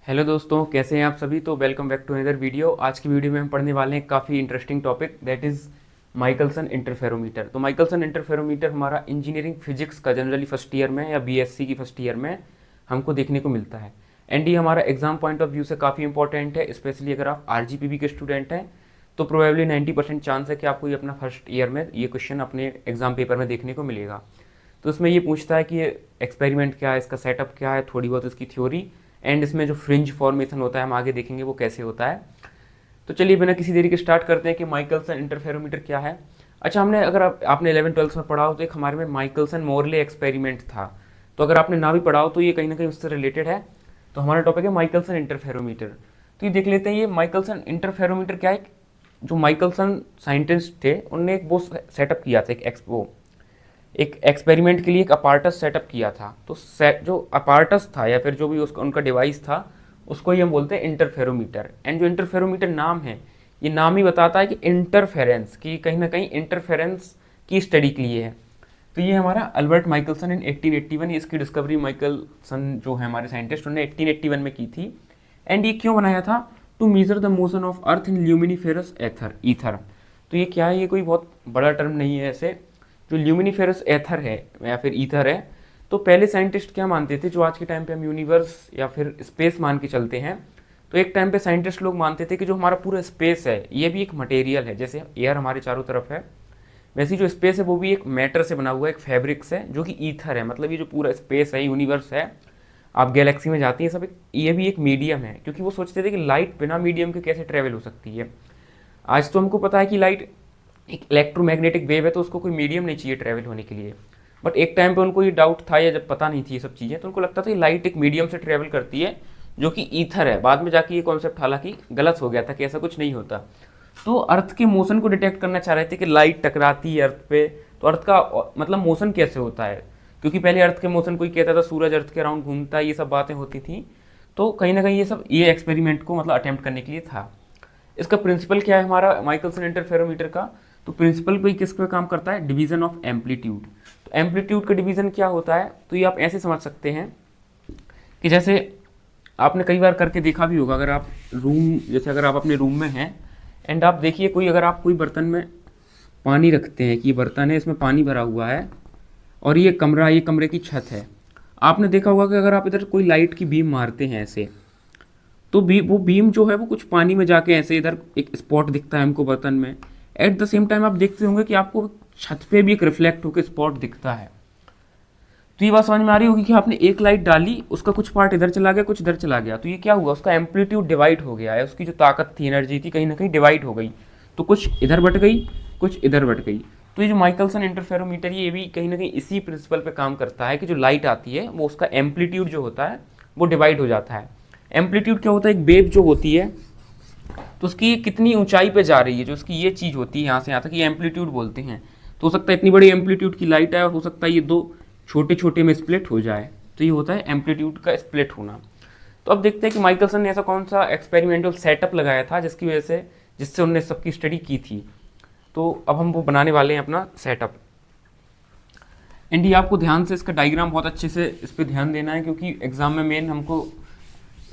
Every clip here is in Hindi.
हेलो दोस्तों, कैसे हैं आप सभी। तो welcome back to another video. आज की वीडियो में हम पढ़ने वाले हैं काफ़ी interesting topic, that is Michelson interferometer. तो माइकलसन इंटरफेरोमीटर हमारा इंजीनियरिंग फिजिक्स का जनरली फर्स्ट ईयर में या बीएससी की फर्स्ट ईयर में हमको देखने को मिलता है। एंड ये हमारा एग्जाम पॉइंट ऑफ व्यू से काफ़ी इंपॉर्टेंट है, स्पेशली अगर आप आरजीपीवी के स्टूडेंट हैं तो प्रोबेबली 90% चांस है कि आपको ये अपना फर्स्ट ईयर में ये क्वेश्चन अपने एग्जाम पेपर में देखने को मिलेगा। तो इसमें ये पूछता है कि ये एक्सपेरिमेंट क्या है, इसका सेटअप क्या है, थोड़ी बहुत इसकी थ्योरी, एंड इसमें जो फ्रिंज फॉर्मेशन होता है हम आगे देखेंगे वो कैसे होता है। तो चलिए बिना किसी देरी के स्टार्ट करते हैं कि माइकलसन इंटरफेरोमीटर क्या है। अच्छा, हमने अगर आपने 11-12 में पढ़ा हो तो एक हमारे में माइकलसन मोरले एक्सपेरिमेंट था। तो अगर आपने ना भी पढ़ा हो तो ये कहीं ना कहीं उससे रिलेटेड है। तो हमारा टॉपिक है माइकलसन इंटरफेरोमीटर। तो ये देख लेते हैं ये माइकलसन इंटरफेरोमीटर क्या है। जो माइकलसन साइंटिस्ट थे उनने एक वो सेटअप किया था, एक एक्सपेरिमेंट के लिए एक अपार्टस सेटअप किया था। तो जो अपार्टस था या फिर जो भी उसका उनका डिवाइस था उसको ही हम बोलते हैं इंटरफेरोमीटर। एंड जो इंटरफेरोमीटर नाम है, ये नाम ही बताता है कि इंटरफेरेंस की, कहीं ना कहीं इंटरफेरेंस की स्टडी के लिए है। तो ये हमारा अल्बर्ट माइकलसन इन 1881, इसकी डिस्कवरी माइकलसन जो है हमारे साइंटिस्ट उन्होंने 1881 में की थी। एंड ये क्यों बनाया था? To measure the motion of earth in luminiferous ether. तो ये क्या है, ये कोई बहुत बड़ा टर्म नहीं है। ऐसे जो ल्यूमिनिफेरस एथर है या फिर ईथर है, तो पहले साइंटिस्ट क्या मानते थे, जो आज के टाइम पे हम यूनिवर्स या फिर स्पेस मान के चलते हैं, तो एक टाइम पे साइंटिस्ट लोग मानते थे कि जो हमारा पूरा स्पेस है ये भी एक मटेरियल है। जैसे एयर हमारे चारों तरफ है, वैसे जो स्पेस है वो भी एक मैटर से बना हुआ है, एक फैब्रिक से, जो कि ईथर है। मतलब ये जो पूरा स्पेस है, यूनिवर्स है, आप गैलेक्सी में जाती हैं सब, ये भी एक मीडियम है। क्योंकि वो सोचते थे कि लाइट बिना मीडियम के कैसे ट्रेवल हो सकती है। आज तो हमको पता है कि लाइट एक इलेक्ट्रोमैग्नेटिक वेव है, तो उसको कोई मीडियम नहीं चाहिए ट्रैवल होने के लिए। बट एक टाइम पे उनको ये डाउट था, या जब पता नहीं थी ये सब चीज़ें, तो उनको लगता था कि लाइट एक मीडियम से ट्रैवल करती है जो कि ईथर है। बाद में जाके ये कॉन्सेप्ट हालांकि गलत हो गया था कि ऐसा कुछ नहीं होता। तो अर्थ के मोशन को डिटेक्ट करना चाह रहे थे कि लाइट टकराती है अर्थ पे, तो अर्थ का मतलब मोशन कैसे होता है। क्योंकि पहले अर्थ के मोशन कोई कहता था सूरज अर्थ के अराउंड घूमता है, ये सब बातें होती थी। तो कहीं ना कहीं ये एक्सपेरिमेंट को मतलब अटेम्प्ट करने के लिए था। इसका प्रिंसिपल क्या है हमारा माइकलसन इंटरफेरोमीटर का? तो प्रिंसिपल भी किस पे काम करता है? Division of amplitude. तो एम्पलीट्यूड का डिवीजन क्या होता है? तो ये आप ऐसे समझ सकते हैं कि जैसे आपने कई बार करके देखा भी होगा, अगर आप जैसे अगर आप अपने रूम में हैं एंड आप देखिए अगर आप कोई बर्तन में पानी रखते हैं, कि ये बर्तन है इसमें पानी भरा हुआ है और ये कमरे की छत है। आपने देखा होगा कि अगर आप इधर कोई लाइट की बीम मारते हैं ऐसे, तो वो बीम जो है वो कुछ पानी में जाके ऐसे इधर एक स्पॉट दिखता है हमको बर्तन में। एट द सेम टाइम आप देखते होंगे कि आपको छत पे भी एक रिफ्लेक्ट होकर स्पॉट दिखता है। तो ये बात समझ में आ रही होगी कि आपने एक लाइट डाली, उसका कुछ पार्ट इधर चला गया, कुछ इधर चला गया, तो ये क्या हुआ, उसका एम्पलीट्यूड डिवाइड हो गया है। उसकी जो ताकत थी, एनर्जी थी, कहीं ना कहीं डिवाइड हो गई। तो कुछ इधर बट गई, कुछ इधर बट गई। तो ये जो माइकलसन इंटरफेरोमीटर ये भी कहीं ना कहीं इसी प्रिंसिपल पे काम करता है कि जो लाइट आती है वो उसका एम्पलीट्यूड जो होता है वो डिवाइड हो जाता है। एम्पलीट्यूड क्या होता है? एक वेव जो होती है तो उसकी कितनी ऊंचाई पे जा रही है, जो उसकी ये चीज़ होती है यहाँ से यहाँ तक, ये एम्पलीट्यूड बोलते हैं। तो हो सकता है इतनी बड़ी एम्पलीट्यूड की लाइट है और हो सकता है ये दो छोटे छोटे में स्प्लिट हो जाए। तो ये होता है एम्पलीट्यूड का स्प्लिट होना। तो अब देखते हैं कि माइकलसन ने ऐसा कौन सा एक्सपेरिमेंटल सेटअप लगाया था जिसकी वजह से जिससे उन्होंने सबकी स्टडी की थी। तो अब हम वो बनाने वाले हैं अपना सेटअप। एंड ये आपको ध्यान से इसका डायग्राम बहुत अच्छे से इस पर ध्यान देना है, क्योंकि एग्जाम में मेन हमको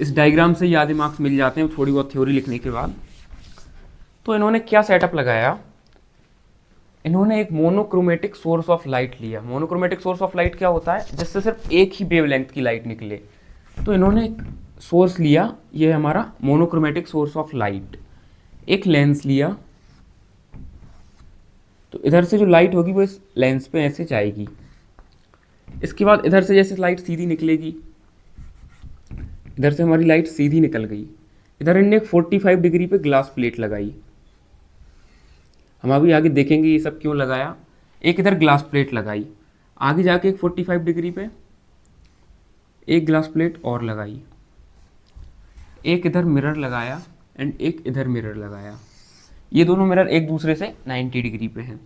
इस डायग्राम से ही आधे मार्क्स मिल जाते हैं थोड़ी बहुत थ्योरी लिखने के बाद। तो इन्होंने क्या सेटअप लगाया, इन्होंने एक मोनोक्रोमेटिक सोर्स ऑफ लाइट लिया। मोनोक्रोमेटिक सोर्स ऑफ लाइट क्या होता है? जिससे सिर्फ एक ही वेवलेंथ की लाइट निकले। तो इन्होंने एक सोर्स लिया, ये हमारा मोनोक्रोमेटिक सोर्स ऑफ लाइट। एक लेंस लिया, तो इधर से जो लाइट होगी वो इस लेंस पे ऐसे जाएगी। इसके बाद इधर से जैसे लाइट सीधी निकलेगी, इधर से हमारी लाइट सीधी निकल गई। इधर इनने एक 45 डिग्री पे ग्लास प्लेट लगाई। हम अभी आगे देखेंगे ये सब क्यों लगाया। एक इधर ग्लास प्लेट लगाई, आगे जाके एक 45 डिग्री पे एक ग्लास प्लेट और लगाई, एक इधर मिरर लगाया एंड एक इधर मिरर लगाया। ये दोनों मिरर एक दूसरे से 90 डिग्री पे हैं।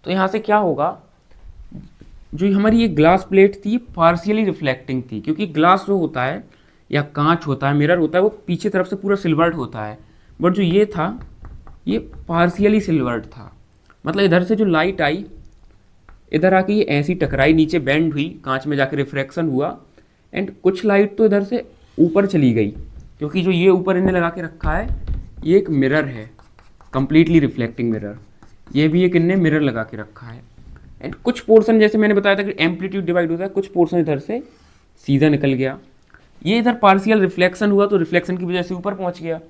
तो यहाँ से क्या होगा, जो हमारी ये ग्लास प्लेट थी पार्शियली रिफ्लेक्टिंग थी, क्योंकि ग्लास जो होता है या कांच होता है, मिरर होता है, वो पीछे तरफ से पूरा सिल्वर्ड होता है। बट जो ये था ये पार्शियली सिल्वर्ड था। मतलब इधर से जो लाइट आई, इधर आके ये ऐसी टकराई, नीचे बेंड हुई, कांच में जाके रिफ्रैक्शन हुआ, एंड कुछ लाइट तो इधर से ऊपर चली गई क्योंकि जो ये ऊपर इन्हें लगा के रखा है ये एक मिरर है, कंप्लीटली रिफ्लेक्टिंग मिरर। ये भी एक इनने मिरर लगा के रखा है। एंड कुछ पोर्शन जैसे मैंने बताया था कि एम्पलीट्यूड डिवाइड होता है, कुछ पोर्शन इधर से सीधा निकल गया, ये इधर पार्शियल रिफ्लेक्शन हुआ तो रिफ्लेक्शन की वजह से ऊपर पहुंच गया।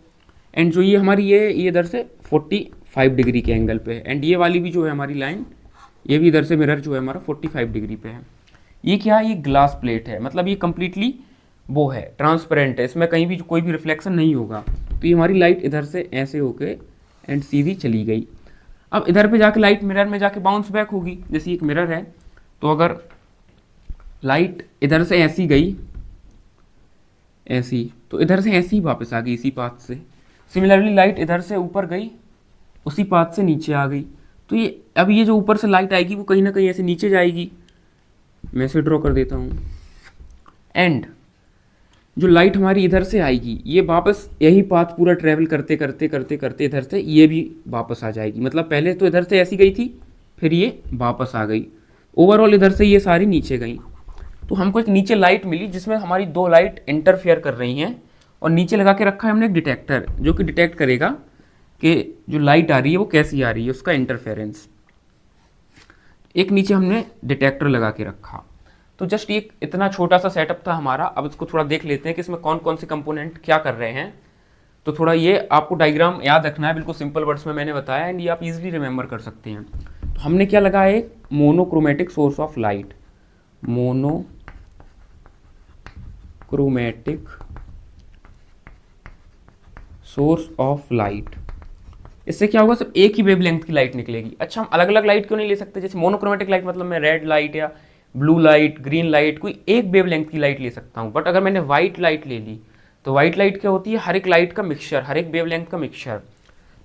एंड जो ये हमारी ये इधर से 45 डिग्री के एंगल पे है। एंड ये वाली भी जो है हमारी लाइन, ये भी इधर से मिरर जो है हमारा 45 डिग्री पे है। ये क्या है, ये ग्लास प्लेट है, मतलब ये कंप्लीटली वो है, ट्रांसपेरेंट है, इसमें कहीं भी कोई भी रिफ्लेक्शन नहीं होगा। तो ये हमारी लाइट इधर से ऐसे होके एंड सीधी चली गई। अब इधर पे जाके लाइट मिरर में जाके बाउंस बैक होगी। जैसे एक मिरर है तो अगर लाइट इधर से ऐसी गई, ऐसी, तो इधर से ऐसी ही वापस आ गई इसी पाथ से। सिमिलरली लाइट इधर से ऊपर गई, उसी पाथ से नीचे आ गई। तो ये अब ये जो ऊपर से लाइट आएगी वो कहीं ना कहीं ऐसे नीचे जाएगी। मैं इसे ड्रॉ कर देता हूँ। एंड जो लाइट हमारी इधर से आएगी ये वापस यही पाथ पूरा ट्रैवल करते करते करते करते इधर से ये भी वापस आ जाएगी। मतलब पहले तो इधर से ऐसी गई थी, फिर ये वापस आ गई, ओवरऑल इधर से ये सारी नीचे गई। तो हमको एक नीचे लाइट मिली जिसमें हमारी दो लाइट इंटरफेयर कर रही हैं, और नीचे लगा के रखा है हमने एक डिटेक्टर जो कि डिटेक्ट करेगा कि जो लाइट आ रही है वो कैसी आ रही है, उसका इंटरफेरेंस। एक नीचे हमने डिटेक्टर लगा के रखा। तो जस्ट एक इतना छोटा सा सेटअप था हमारा। अब इसको थोड़ा देख लेते हैं कि इसमें कौन कौन से कंपोनेंट क्या कर रहे हैं। तो थोड़ा ये आपको डायग्राम याद रखना है, बिल्कुल सिंपल वर्ड्स में मैंने बताया, एंड ये आप इजीली रिमेंबर कर सकते हैं। तो हमने क्या लगा है, एक monochromatic source of light, monochromatic source of light. इससे क्या होगा, सब एक ही वेवलेंथ की लाइट निकलेगी। अच्छा, हम अलग अलग लाइट क्यों नहीं ले सकते? जैसे मोनोक्रोमेटिक लाइट मतलब मैं रेड लाइट या ब्लू लाइट, ग्रीन लाइट, कोई एक वेवलेंथ की लाइट ले सकता हूँ। बट अगर मैंने व्हाइट लाइट ले ली तो व्हाइट लाइट क्या होती है, हर एक लाइट का मिक्सचर, हर एक वेवलेंथ का मिक्सचर।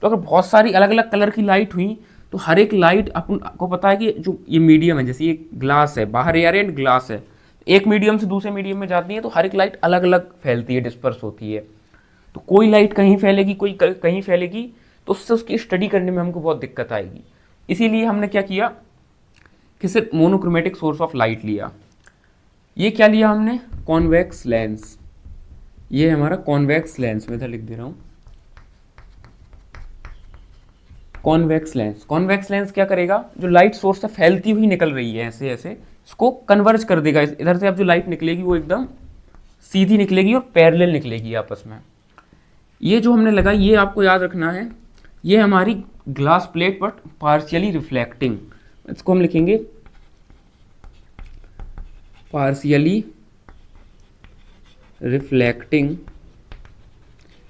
तो अगर बहुत सारी अलग अलग कलर की लाइट हुई तो हर एक लाइट, अपन को पता है कि जो ये मीडियम है, जैसे ये ग्लास है, बाहर एयर एंड ग्लास है, एक मीडियम से दूसरे मीडियम में जाती है तो हर एक लाइट अलग अलग फैलती है, डिस्पर्स होती है। तो कोई लाइट कहीं फैलेगी, कोई कहीं फैलेगी, तो उससे उसकी स्टडी करने में हमको बहुत दिक्कत आएगी। इसीलिए हमने क्या किया कि सिर्फ मोनोक्रोमेटिक सोर्स ऑफ लाइट लिया। ये क्या लिया हमने, कॉन्वेक्स लेंस। ये हमारा कॉन्वेक्स लेंस, मैं इधर लिख दे रहा हूँ, कॉन्वेक्स लेंस। कॉन्वेक्स लेंस क्या करेगा, जो लाइट सोर्स से फैलती हुई निकल रही है ऐसे ऐसे, इसको कन्वर्ज कर देगा। इधर से अब जो लाइट निकलेगी वो एकदम सीधी निकलेगी और पैरेलल निकलेगी आपस में। ये जो हमने लगाई, ये आपको याद रखना है, ये हमारी glass plate but partially reflecting. इसको हम लिखेंगे पार्शियली रिफ्लेक्टिंग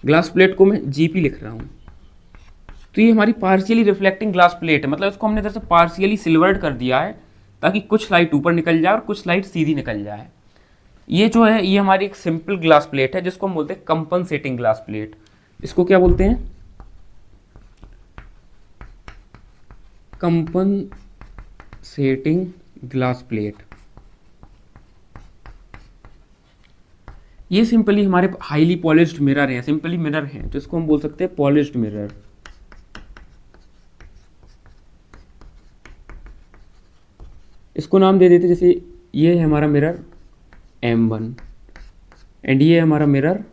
ग्लास प्लेट को मैं जीपी लिख रहा हूँ। तो ये हमारी पार्शियली रिफ्लेक्टिंग ग्लास प्लेट है, मतलब इसको हमने इधर से पार्शियली सिल्वर्ड कर दिया है ताकि कुछ लाइट ऊपर निकल जाए और कुछ लाइट सीधी निकल जाए। ये जो है ये हमारी एक सिंपल ग्लास प्लेट है जिसको हम बोलते हैं कंपनसेटिंग ग्लास प्लेट। इसको क्या बोलते हैं, कंपनसेटिंग ग्लास प्लेट। ये सिंपली हमारे हाईली पॉलिश्ड मिरर हैं, सिंपली मिरर हैं, तो इसको हम बोल सकते हैं पॉलिश्ड मिरर। इसको नाम दे देते, जैसे ये है हमारा मिरर M1 एंड ये है हमारा मिरर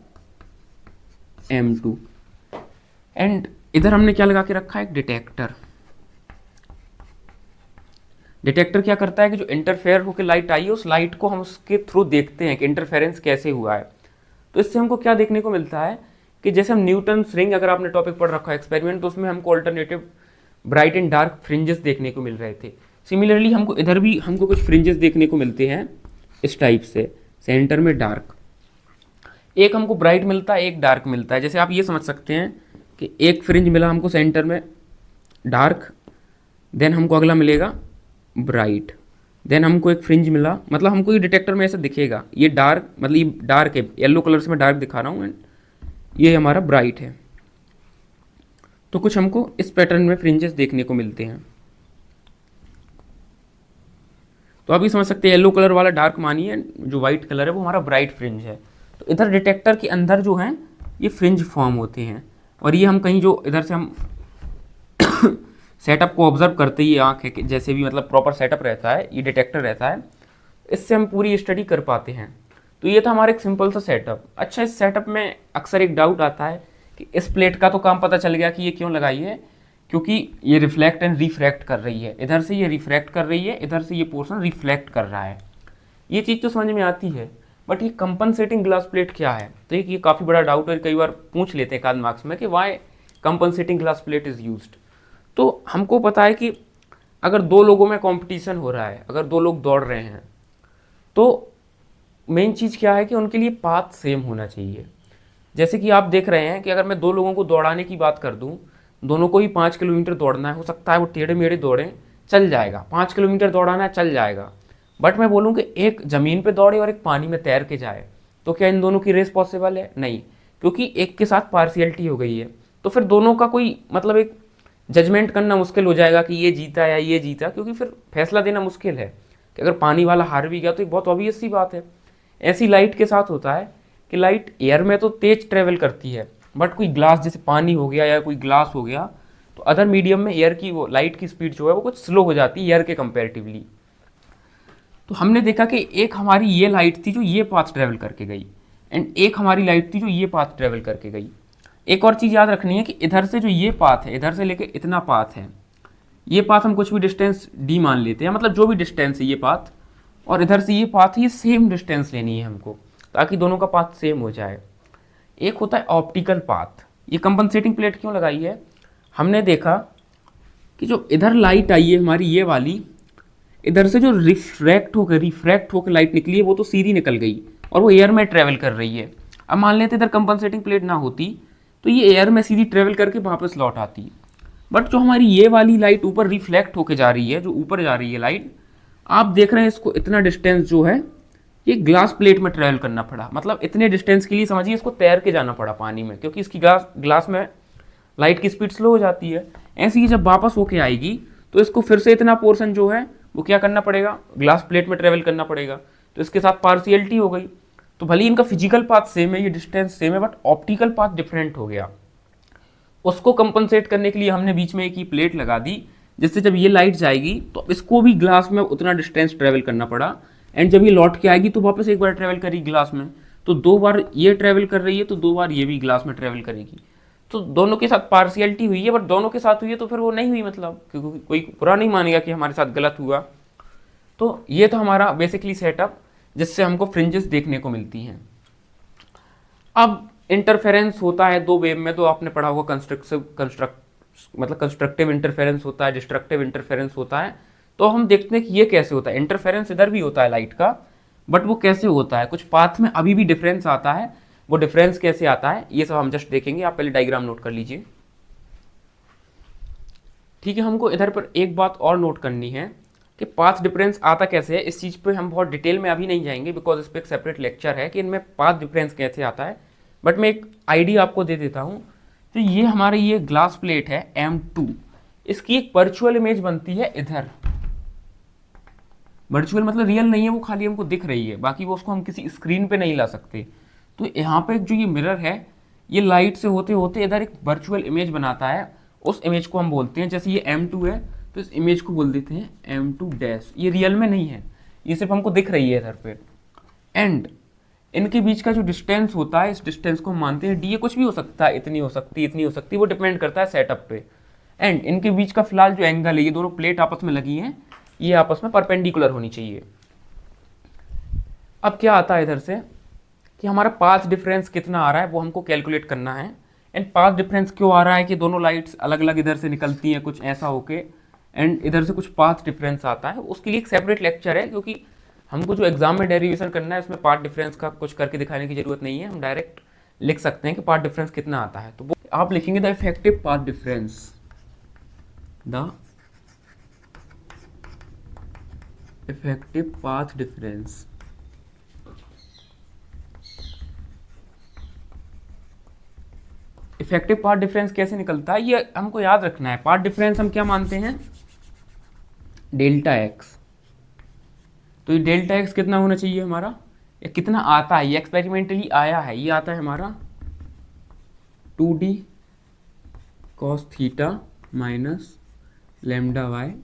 M2। एंड इधर हमने क्या लगा के रखा है, एक डिटेक्टर। डिटेक्टर क्या करता है कि जो इंटरफेयर होकर लाइट आई है उस लाइट को हम उसके थ्रू देखते हैं कि इंटरफेरेंस कैसे हुआ है। तो इससे हमको क्या देखने को मिलता है कि जैसे हम न्यूटन्स रिंग, अगर आपने टॉपिक पढ़ रखा है एक्सपेरिमेंट, तो उसमें हमको alternative bright and dark fringes देखने को मिल रहे थे। सिमिलरली हमको इधर भी हमको कुछ फ्रिंजेस देखने को मिलते हैं इस टाइप से, सेंटर में डार्क। एक हमको ब्राइट मिलता है, एक डार्क मिलता है। जैसे आप ये समझ सकते हैं कि एक फ्रिंज मिला हमको सेंटर में डार्क, देन हमको अगला मिलेगा ब्राइट, देन हमको एक फ्रिंज मिला, मतलब हमको ये डिटेक्टर में ऐसा दिखेगा, ये डार्क, मतलब ये डार्क है, येलो कलर से मैं डार्क दिखा रहा हूँ, एंड ये हमारा ब्राइट है। तो कुछ हमको इस पैटर्न में फ्रिंजेस देखने को मिलते हैं। तो आप ये समझ सकते हैं येलो कलर वाला डार्क मानिए, जो व्हाइट कलर है वो हमारा ब्राइट फ्रिंज है। तो इधर डिटेक्टर के अंदर जो है ये फ्रिंज फॉर्म होते हैं, और ये हम कहीं जो इधर से हम सेटअप को ऑब्जर्व करते ही आँख है, जैसे भी मतलब प्रॉपर सेटअप रहता है, ये डिटेक्टर रहता है, इससे हम पूरी स्टडी कर पाते हैं। तो ये था हमारा एक सिंपल सा सेटअप। अच्छा, इस सेटअप में अक्सर एक डाउट आता है कि इस प्लेट का तो काम पता चल गया कि ये क्यों लगाई है, क्योंकि ये रिफ्लेक्ट एंड रिफ्रैक्ट कर रही है। इधर से ये रिफ्रैक्ट कर रही है, इधर से ये पोर्शन रिफ्लेक्ट कर रहा है। ये चीज़ तो समझ में आती है, बट ये कंपनसेटिंग ग्लास प्लेट क्या है? तो ये काफ़ी बड़ा डाउट है, कई बार पूछ लेते हैं एकाध मार्क्स में कि why compensating glass plate is used. तो हमको पता है कि अगर दो लोगों में कंपटीशन हो रहा है, अगर दो लोग दौड़ रहे हैं, तो मेन चीज़ क्या है कि उनके लिए पाथ सेम होना चाहिए। जैसे कि आप देख रहे हैं कि अगर मैं दो लोगों को दौड़ाने की बात कर दूं, दोनों को ही 5 किलोमीटर दौड़ना है, हो सकता है वो टेढ़े मेढ़े दौड़ें, चल जाएगा। 5 किलोमीटर दौड़ाना है, चल जाएगा। बट मैं बोलूँ कि एक ज़मीन पे दौड़े और एक पानी में तैर के जाए, तो क्या इन दोनों की रेस पॉसिबल है? नहीं, क्योंकि एक के साथ पार्शियलिटी हो गई है। तो फिर दोनों का कोई मतलब एक जजमेंट करना मुश्किल हो जाएगा कि ये जीता या ये जीता, क्योंकि फिर फैसला देना मुश्किल है कि अगर पानी वाला हार भी गया तो एक बहुत ऑब्वियस सी बात है। ऐसी लाइट के साथ होता है कि लाइट एयर में तो तेज ट्रेवल करती है, बट कोई ग्लास जैसे पानी हो गया या कोई ग्लास हो गया, तो अदर मीडियम में एयर की वो लाइट की स्पीड जो है वो कुछ स्लो हो जाती है एयर के कंपेरेटिवली। तो हमने देखा कि एक हमारी ये लाइट थी जो ये पाथ ट्रेवल करके गई, एंड एक हमारी लाइट थी जो ये पाथ ट्रेवल करके गई। एक और चीज़ याद रखनी है कि इधर से जो ये पाथ है, इधर से लेके इतना पाथ है, ये पाथ हम कुछ भी डिस्टेंस डी मान लेते हैं, मतलब जो भी डिस्टेंस है ये पाथ, और इधर से ये पाथ, ये सेम डिस्टेंस लेनी है हमको, ताकि दोनों का पाथ सेम हो जाए। एक होता है ऑप्टिकल पाथ। ये कंपनसेटिंग प्लेट क्यों लगाई है? हमने देखा कि जो इधर लाइट आई है हमारी ये वाली, इधर से जो रिफ्रैक्ट होकर लाइट निकली है वो तो सीधी निकल गई और वो एयर में ट्रेवल कर रही है। अब मान लेते इधर कंपनसेटिंग प्लेट ना होती तो ये एयर में सीधी ट्रेवल करके वापस लौट आती। बट जो हमारी ये वाली लाइट ऊपर रिफ्लेक्ट होकर जा रही है, जो ऊपर जा रही है लाइट, आप देख रहे हैं इसको इतना डिस्टेंस जो है ये ग्लास प्लेट में ट्रेवल करना पड़ा। मतलब इतने डिस्टेंस के लिए समझिए इसको तैर के जाना पड़ा पानी में, क्योंकि इसकी ग्लास में लाइट की स्पीड स्लो हो जाती है। ऐसे ही जब वापस होके आएगी तो इसको फिर से इतना पोर्शन जो है वो क्या करना पड़ेगा, ग्लास प्लेट में ट्रेवल करना पड़ेगा। तो इसके साथ पार्शियलिटी हो गई। तो भले इनका फिजिकल पाथ सेम है, ये डिस्टेंस सेम है, बट ऑप्टिकल पाथ डिफरेंट हो गया। उसको कंपनसेट करने के लिए हमने बीच में एक ही प्लेट लगा दी, जिससे जब ये लाइट जाएगी तो इसको भी ग्लास में उतना डिस्टेंस ट्रेवल करना पड़ा, एंड जब ये लौट के आएगी तो वापस एक बार ट्रेवल करेगी ग्लास में। तो 2 बार ये ट्रेवल कर रही है तो 2 बार ये भी ग्लास में ट्रेवल करेगी। तो दोनों के साथ पार्शियलिटी हुई है, बट दोनों के साथ हुई है तो फिर वो नहीं हुई, मतलब क्योंकि कोई बुरा नहीं मानेगा कि हमारे साथ गलत हुआ। तो ये था हमारा बेसिकली सेटअप, जिससे हमको फ्रिंजेस देखने को मिलती हैं। अब इंटरफेरेंस होता है दो वेव में, तो आपने पढ़ा होगा कंस्ट्रक्टिव इंटरफेरेंस होता है, डिस्ट्रक्टिव इंटरफेरेंस होता है। तो हम देखते हैं कि ये कैसे होता है। इंटरफेरेंस इधर भी होता है लाइट का, बट वो कैसे होता है, कुछ पाथ में अभी भी डिफरेंस आता है। वो डिफरेंस कैसे आता है ये सब हम जस्ट देखेंगे। आप पहले डायग्राम नोट कर लीजिए, ठीक है। हमको इधर पर एक बात और नोट करनी है कि पाथ डिफरेंस आता कैसे है। इस चीज़ पे हम बहुत डिटेल में अभी नहीं जाएंगे, बिकॉज इस पर एक सेपरेट लेक्चर है कि इनमें पाथ डिफरेंस कैसे आता है, बट मैं एक आइडिया आपको दे देता हूँ। तो ये हमारी ये ग्लास प्लेट है M2, इसकी एक वर्चुअल इमेज बनती है इधर। वर्चुअल मतलब रियल नहीं है, वो खाली हमको दिख रही है, बाकी वो उसको हम किसी स्क्रीन पे नहीं ला सकते। तो यहाँ पे जो ये मिरर है, ये लाइट से होते होते इधर एक वर्चुअल इमेज बनाता है। उस इमेज को हम बोलते हैं, जैसे ये M2 है तो इस इमेज को बोल देते हैं M2 डैश। ये रियल में नहीं है, ये सिर्फ हमको दिख रही है इधर पे। एंड इनके बीच का जो डिस्टेंस होता है, इस डिस्टेंस को हम मानते हैं D। ये कुछ भी हो सकता है, इतनी हो सकती है, इतनी हो सकती है, वो डिपेंड करता है सेटअप पे। एंड इनके बीच का फिलहाल जो एंगल है, ये दोनों प्लेट आपस में लगी हैं, ये आपस में परपेंडिकुलर होनी चाहिए। अब क्या आता है इधर से कि हमारा पाथ डिफरेंस कितना आ रहा है वो हमको कैलकुलेट करना है। एंड पाथ डिफरेंस क्यों आ रहा है कि दोनों लाइट्स अलग अलग इधर से निकलती हैं कुछ ऐसा होके, एंड इधर से कुछ पाथ डिफरेंस आता है, उसके लिए एक सेपरेट लेक्चर है। क्योंकि हमको जो एग्जाम में डेरिवेशन करना है उसमें पाथ डिफरेंस का कुछ करके दिखाने की जरूरत नहीं है, हम डायरेक्ट लिख सकते हैं कि पाथ डिफरेंस कितना आता है। तो वो आप लिखेंगे the effective path difference, the effective path difference. Effective path difference कैसे निकलता है ये हमको याद रखना है। पाथ डिफरेंस हम क्या मानते हैं, डेल्टा एक्स। तो ये डेल्टा एक्स कितना होना चाहिए हमारा, या कितना आता है, ये एक्सपेरिमेंटली आया है, ये आता है हमारा 2D cos theta minus lambda bye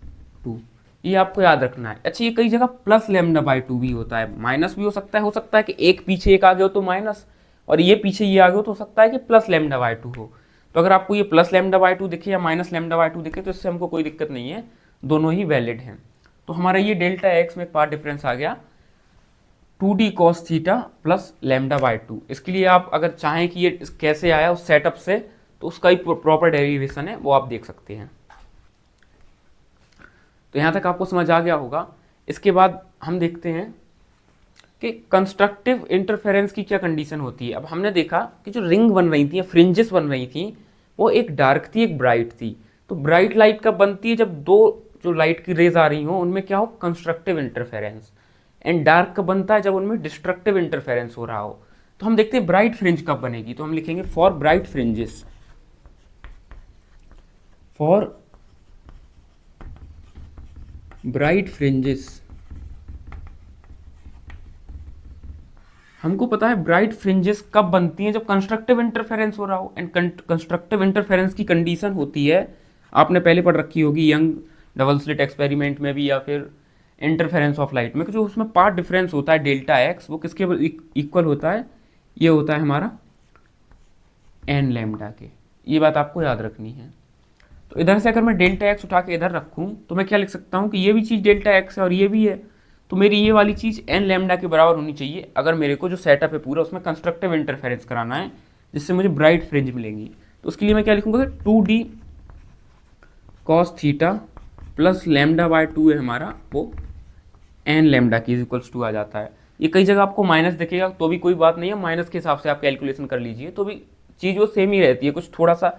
2। ये आपको याद रखना है। अच्छा, ये कई जगह प्लस लेमडा बाई टू भी होता है, माइनस भी हो सकता है कि एक पीछे एक आ गया हो तो माइनस, और ये पीछे ये आ गया हो तो हो सकता है कि प्लस लेमडा बाई टू हो। तो अगर आपको ये प्लस लेमडा बाई टू दिखे या माइनस लेमडा बाई टू दिखे तो इससे हमको कोई दिक्कत नहीं है, दोनों ही वैलिड हैं। तो हमारा ये डेल्टा एक्स में एक पार्ट डिफरेंस आ गया 2d cos theta plus lambda by two. इसके लिए आप अगर चाहें कि ये कैसे आया उस सेटअप से, तो उसका ही प्रॉपर डेरिवेशन है, वो आप देख सकते हैं। तो यहाँ तक आपको समझ आ गया होगा। इसके बाद हम देखते हैं कि कंस्ट्रक्टिव इंटरफेरेंस की क्या कंडीशन होती है। अब हमने देखा कि जो रिंग बन रही थी, फ्रिंजेस बन रही थी, वो एक डार्क थी एक ब्राइट थी। तो ब्राइट लाइट कब बनती है? जब दो जो लाइट की रेज आ रही हो उनमें क्या हो, कंस्ट्रक्टिव इंटरफेरेंस। एंड डार्क कब बनता है? जब उनमें डिस्ट्रक्टिव इंटरफेरेंस हो रहा हो। तो हम देखते हैं ब्राइट फ्रिंज कब बनेगी, तो हम लिखेंगे for bright fringes, for bright fringes. हमको पता है ब्राइट फ्रिंजेस कब बनती हैं, जब कंस्ट्रक्टिव इंटरफेरेंस हो रहा हो। एंड कंस्ट्रक्टिव इंटरफेरेंस की कंडीशन होती है, आपने पहले पढ़ रखी होगी यंग डबल स्लिट एक्सपेरिमेंट में भी या फिर इंटरफेरेंस ऑफ लाइट में, कि जो उसमें पार्ट डिफरेंस होता है डेल्टा एक्स, वो किसके इक्वल होता है? ये होता है हमारा एन लैम्डा के। ये बात आपको याद रखनी है। तो इधर से अगर मैं डेल्टा एक्स उठा के इधर रखूँ तो मैं क्या लिख सकता हूँ कि ये भी चीज़ डेल्टा एक्स है और ये भी है, तो मेरी ये वाली चीज़ एन लैम्डा के बराबर होनी चाहिए अगर मेरे को जो सेटअप है पूरा उसमें कंस्ट्रक्टिव इंटरफेरेंस कराना है, जिससे मुझे ब्राइट फ्रिंज मिलेंगी। तो उसके लिए मैं क्या लिखूँगा कि 2d cos theta plus lambda by to है हमारा, वो एन लैम्डा की इज इक्वल्स टू आ जाता है। ये कई जगह आपको माइनस दिखेगा तो भी कोई बात नहीं है, माइनस के हिसाब से आप कैलकुलेशन कर लीजिए, तो भी चीज़ वो सेम ही रहती है। कुछ थोड़ा सा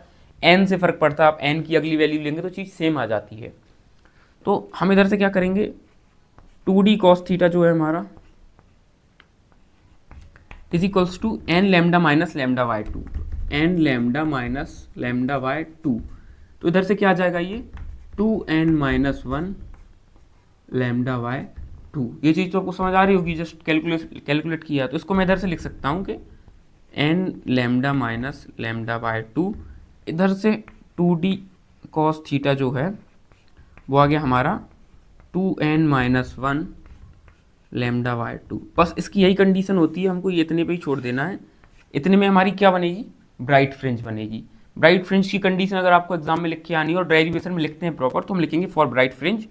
एन से फ़र्क पड़ता है, आप एन की अगली वैल्यू लेंगे तो चीज़ सेम आ जाती है। तो हम इधर से क्या करेंगे, 2d cos थीटा जो है हमारा is equals to n lambda minus lambda by two, n lambda minus lambda by two. तो इधर से क्या आ जाएगा, ये 2n minus one lambda by two. ये चीज़ तो आपको समझ आ रही होगी, जस्ट कैलकुलेट किया। तो इसको मैं इधर से लिख सकता हूँ कि n lambda minus lambda by two, इधर से 2d cos थीटा जो है वो आ गया हमारा 2n minus one lambda by to. बस इसकी यही कंडीशन होती है, हमको ये इतने पे ही छोड़ देना है। इतने में हमारी क्या बनेगी, ब्राइट फ्रिंज बनेगी। ब्राइट फ्रिंज की कंडीशन अगर आपको एग्जाम में लिख के आनी है और डेरिवेशन में लिखते हैं प्रॉपर, तो हम लिखेंगे for bright fringe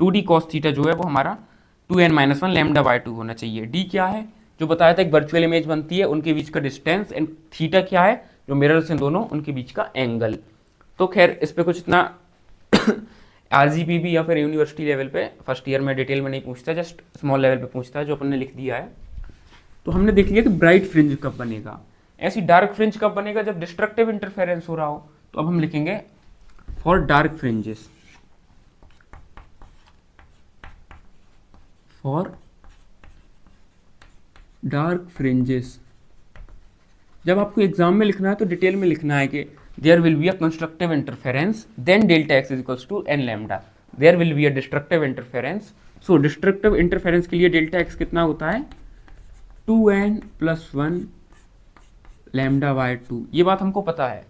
2d cos theta जो है वो हमारा 2n minus one lambda by to होना चाहिए। डी क्या है, जो बताया था एक वर्चुअल इमेज बनती है उनके बीच का डिस्टेंस, एंड थीटा क्या है, जो मिरर्स हैं दोनों उनके बीच का एंगल। तो खैर इस पर कुछ इतना आरजीपीबी या फिर यूनिवर्सिटी लेवल पे फर्स्ट ईयर में डिटेल में नहीं पूछता, जस्ट स्मॉल लेवल पे पूछता है, जो अपन ने लिख दिया है। तो हमने देख लिया कि ब्राइट फ्रिंज कब बनेगा। ऐसी डार्क फ्रिंज कब बनेगा, जब डिस्ट्रक्टिव इंटरफेरेंस हो रहा हो। तो अब हम लिखेंगे for dark fringes, for dark fringes. जब आपको एग्जाम में लिखना है तो डिटेल में लिखना है कि there will be a constructive interference, then delta x is equals to n lambda, there will be a destructive interference, so destructive interference के लिए delta x कितना होता है, 2n plus 1 lambda by 2। ये बात हमको पता है।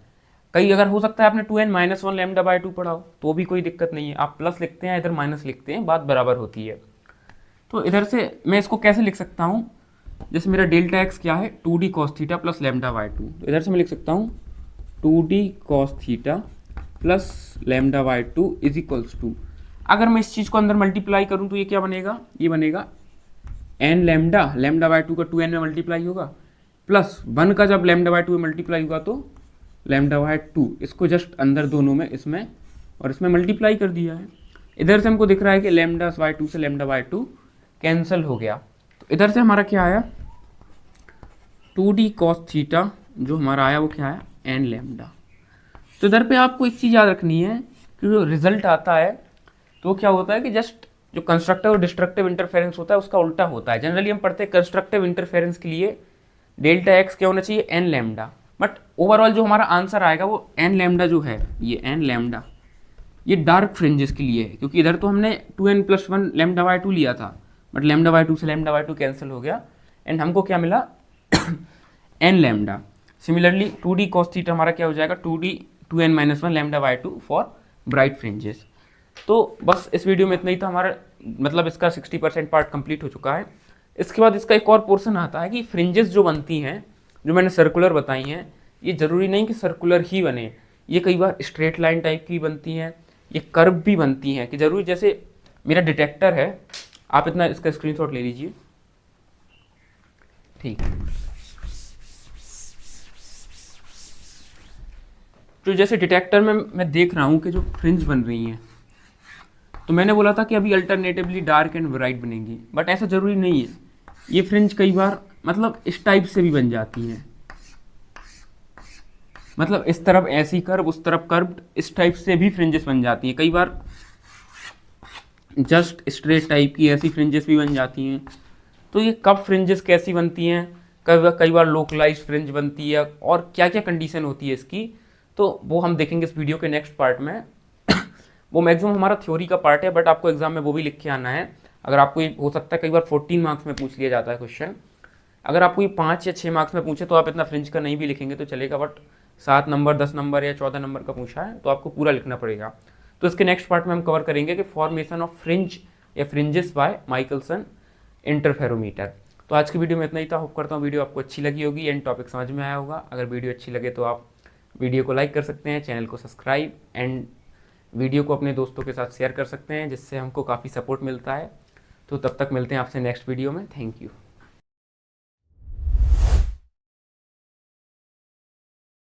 कई अगर हो सकता है आपने 2n minus one lambda by to पढ़ा हो तो भी कोई दिक्कत नहीं है, आप प्लस लिखते हैं इधर माइनस लिखते हैं, बात बराबर होती है। तो इधर से मैं इसको कैसे लिख सकता हूँ, जैसे मेरा डेल्टा एक्स क्या है 2d cos theta plus lambda by two, तो इधर से मैं लिख सकता हूँ 2d cos theta plus lambda by two is equals to, अगर मैं इस चीज़ को अंदर मल्टीप्लाई करूँ तो ये क्या बनेगा, ये बनेगा n lambda, lambda by two का 2n में मल्टीप्लाई होगा, प्लस 1 का जब लैम्डा बाय टू में मल्टीप्लाई होगा तो लैम्डा बाय टू। इसको जस्ट अंदर दोनों में, इसमें और इसमें मल्टीप्लाई कर दिया है। इधर से हमको दिख रहा है कि लैम्डा बाय टू से लैम्डा बाय टू कैंसिल हो गया। तो इधर से हमारा क्या आया, 2d cos थीटा जो हमारा आया वो क्या आया, एन लैम्डा। तो इधर पे आपको एक चीज़ याद रखनी है कि जो रिजल्ट आता है तो क्या होता है कि जस्ट जो कंस्ट्रक्टिव और डिस्ट्रक्टिव इंटरफेरेंस होता है उसका उल्टा होता है। जनरली हम पढ़ते हैं कंस्ट्रक्टिव इंटरफेरेंस के लिए डेल्टा एक्स क्या होना चाहिए, एन लैम्डा, बट ओवरऑल जो हमारा आंसर आएगा वो एन लैम्डा जो है, ये एन लैम्डा, ये डार्क फ्रिंजेस के लिए है, क्योंकि इधर तो हमने 2n plus one lambda by two लिया था, बट लैम्डा बाय टू से लैम्डा बाय टू कैंसिल हो गया एंड हमको क्या मिला n lambda. Similarly 2d cos theta हमारा क्या हो जाएगा, 2n minus one lambda by two for bright fringes. तो बस इस वीडियो में इतना ही था हमारा, मतलब इसका 60% पार्ट कंप्लीट हो चुका है। इसके बाद इसका एक और पोर्शन आता है कि फ्रिंजेस जो बनती हैं, जो मैंने सर्कुलर बताई हैं, ये ज़रूरी नहीं कि सर्कुलर ही बने, ये कई बार स्ट्रेट लाइन टाइप की बनती हैं, ये कर्व भी बनती हैं। कि ज़रूरी, जैसे मेरा डिटेक्टर है, आप इतना इसका स्क्रीनशॉट ले लीजिए, ठीक। तो जैसे डिटेक्टर में मैं देख रहा हूँ कि जो फ्रिंज बन रही हैं, तो मैंने बोला था कि अभी अल्टरनेटिवली डार्क एंड ब्राइट बनेंगी, बट ऐसा ज़रूरी नहीं है। ये फ्रिंज कई बार मतलब इस टाइप से भी बन जाती हैं, मतलब इस तरफ ऐसी कर्व, उस तरफ कर्व, इस टाइप से भी फ्रिंजेस बन जाती हैं। कई बार जस्ट स्ट्रेट टाइप की ऐसी फ्रिंजेस भी बन जाती हैं। तो ये कब फ्रिंजेस कैसी बनती हैं, कई बार लोकलाइज्ड फ्रिंज बनती है, और क्या क्या कंडीशन होती है इसकी, तो वो हम देखेंगे इस वीडियो के नेक्स्ट पार्ट में। वो मैक्सिमम हमारा थ्योरी का पार्ट है, बट आपको एग्जाम में वो भी लिख के आना है। अगर आपको ये हो सकता है कई बार 14 मार्क्स में पूछ लिया जाता है क्वेश्चन, अगर आपको ये 5 या 6 मार्क्स में पूछे तो आप इतना फ्रिंज का नहीं भी लिखेंगे तो चलेगा, बट 7 नंबर, 10 नंबर या 14 नंबर का पूछा है तो आपको पूरा लिखना पड़ेगा। तो इसके नेक्स्ट पार्ट में हम कवर करेंगे कि फॉर्मेशन ऑफ फ्रिंज या फ्रिंजेस बाय माइकलसन इंटरफेरोमीटर। तो आज की वीडियो में इतना ही था। होप करता हूँ वीडियो आपको अच्छी लगी होगी एंड टॉपिक समझ में आया होगा। अगर वीडियो अच्छी लगे तो आप वीडियो को लाइक कर सकते हैं, चैनल को सब्सक्राइब एंड वीडियो को अपने दोस्तों के साथ शेयर कर सकते हैं, जिससे हमको काफ़ी सपोर्ट मिलता है। तो तब तक मिलते हैं आपसे नेक्स्ट वीडियो में। Thank you.